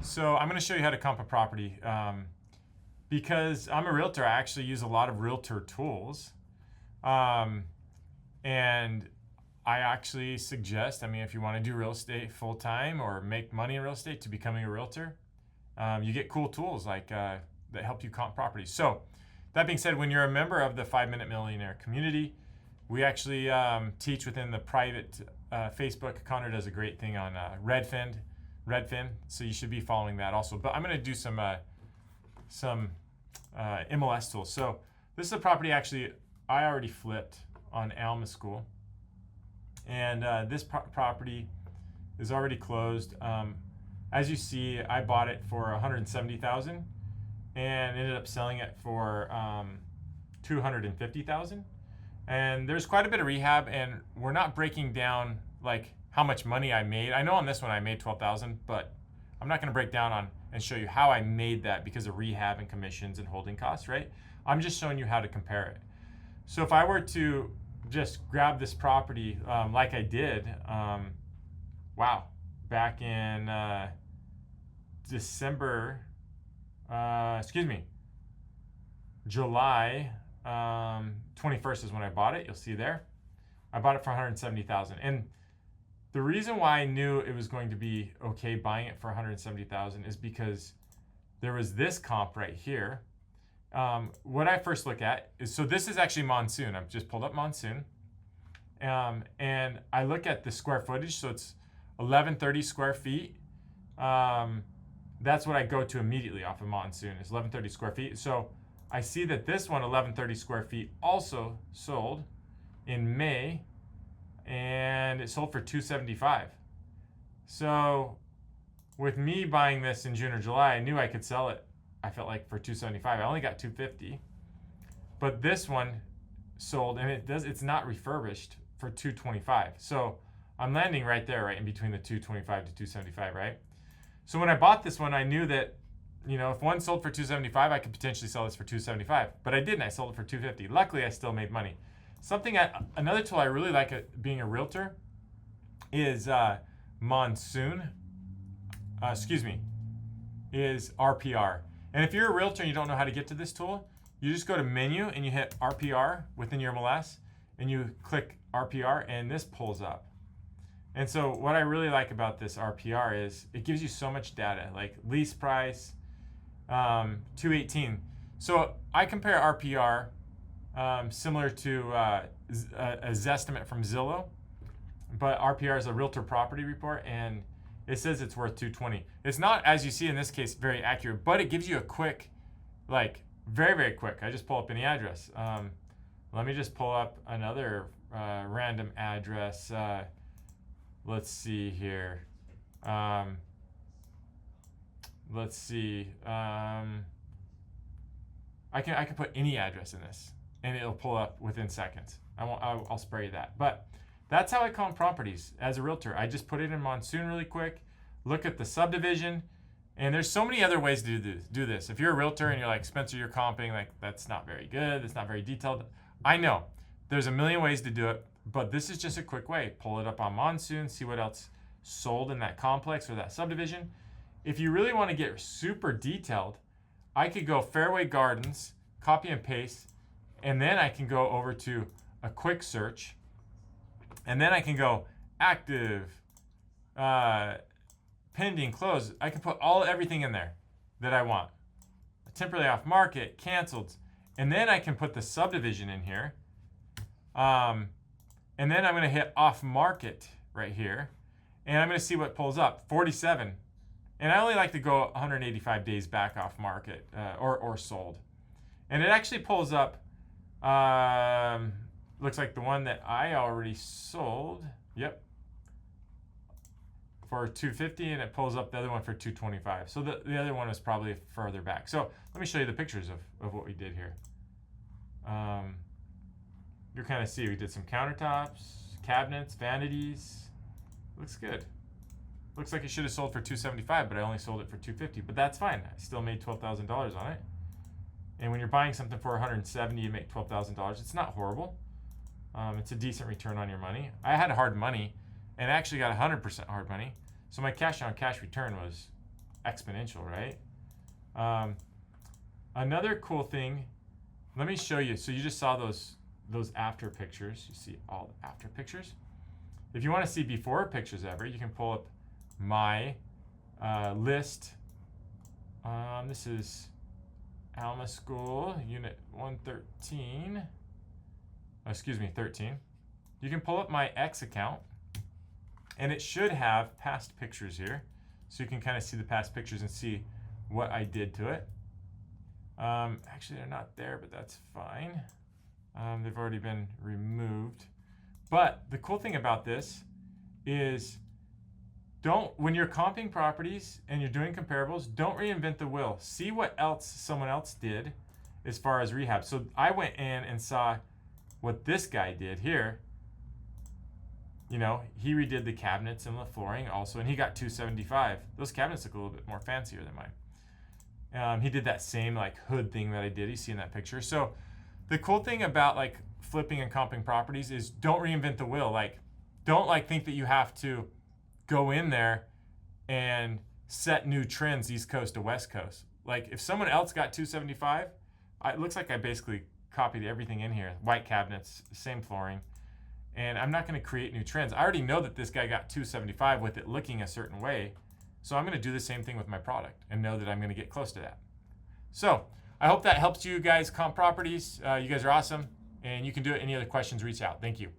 So I'm going to show you how to comp a property. Because I'm a realtor, I actually use a lot of realtor tools. And I actually suggest, if you want to do real estate full time or make money in real estate to becoming a realtor, you get cool tools like that help you comp properties. So that being said, when you're a member of the 5-Minute Millionaire community, we actually teach within the private Facebook. Connor does a great thing on Redfin, so you should be following that also. But I'm going to do some MLS tools. So this is a property actually I already flipped on Alma School, and this property is already closed. As you see, I bought it for $170,000 and ended up selling it for $250,000. And there's quite a bit of rehab, and we're not breaking down like how much money I made. I know on this one I made $12,000, but I'm not going to break down on and show you how I made that because of rehab and commissions and holding costs, right? I'm just showing you how to compare it. So if I were to just grab this property like I did, back in July 21st is when I bought it. You'll see there. I bought it for $170,000. And the reason why I knew it was going to be okay buying it for $170,000 is because there was this comp right here. What I first look at is, so this is actually Monsoon. I've just pulled up Monsoon. And I look at the square footage. So it's 1130 square feet. That's what I go to immediately off of Monsoon is 1130 square feet. So I see that this one, 1130 square feet, also sold in May, and it sold for $275,000. So with me buying this in June or July, I knew I could sell it, I felt like, for $275,000. I only got $250,000. But this one sold, and it's not refurbished, for $225,000. So I'm landing right there, right in between the $225,000 to $275,000, right? So when I bought this one, I knew that, if one sold for $275,000, I could potentially sell this for $275,000. But I didn't. I sold it for $250,000. Luckily, I still made money. Another tool I really like being a realtor is Monsoon. Is RPR. And if you're a realtor and you don't know how to get to this tool, you just go to menu and you hit RPR within your MLS, and you click RPR, and this pulls up. And so what I really like about this RPR is it gives you so much data, like lease price, 218. So I compare RPR similar to a Zestimate from Zillow, but RPR is a realtor property report, and it says it's worth $220,000. It's not, as you see in this case, very accurate, but it gives you a quick, like very, very quick. I just pull up any address. Let me just pull up another random address. Let's see here. Let's see. I can put any address in this, and it'll pull up within seconds. I'll spare you that. But that's how I comp properties as a realtor. I just put it in Monsoon really quick, look at the subdivision, and there's so many other ways to do this. If you're a realtor and you're like, Spencer, you're comping, like that's not very good, it's not very detailed. I know. There's a million ways to do it, but this is just a quick way. Pull it up on Monsoon, see what else sold in that complex or that subdivision. If you really want to get super detailed, I could go Fairway Gardens, copy and paste, and then I can go over to a quick search, and then I can go active, pending, closed. I can put everything in there that I want. Temporarily off market, canceled, and then I can put the subdivision in here. And then I'm going to hit off market right here, and I'm going to see what pulls up. 47. And I only like to go 185 days back off market or sold. And it actually pulls up, looks like the one that I already sold. Yep. For $250, and it pulls up the other one for $225. So the other one was probably further back. So let me show you the pictures of what we did here. You kind of see we did some countertops, cabinets, vanities. Looks good. Looks like it should have sold for $275, but I only sold it for $250. But that's fine. I still made $12,000 on it. And when you're buying something for $170, you make $12,000. It's not horrible. It's a decent return on your money. I had hard money, and I actually got 100% hard money. So my cash on cash return was exponential, right? Another cool thing, let me show you. So you just saw those after pictures. You see all the after pictures. If you want to see before pictures ever, you can pull up my list. This is Alma School, Unit 113. Oh, excuse me, 13. You can pull up my X account, and it should have past pictures here. So you can kind of see the past pictures and see what I did to it. Actually, they're not there, but that's fine. They've already been removed. But the cool thing about this is when you're comping properties and you're doing comparables, don't reinvent the wheel. See what else someone else did as far as rehab. So I went in and saw what this guy did here. You know, he redid the cabinets and the flooring also, and he got $275. Those cabinets look a little bit more fancier than mine. He did that same like hood thing that I did. You see in that picture. So the cool thing about like flipping and comping properties is don't reinvent the wheel. Like, don't like think that you have to go in there and set new trends East Coast to West Coast. Like if someone else got $275, it looks like I basically copied everything in here. White cabinets, same flooring. And I'm not going to create new trends. I already know that this guy got $275 with it looking a certain way. So I'm going to do the same thing with my product and know that I'm going to get close to that. So I hope that helps you guys comp properties. You guys are awesome. And you can do it. Any other questions, reach out. Thank you.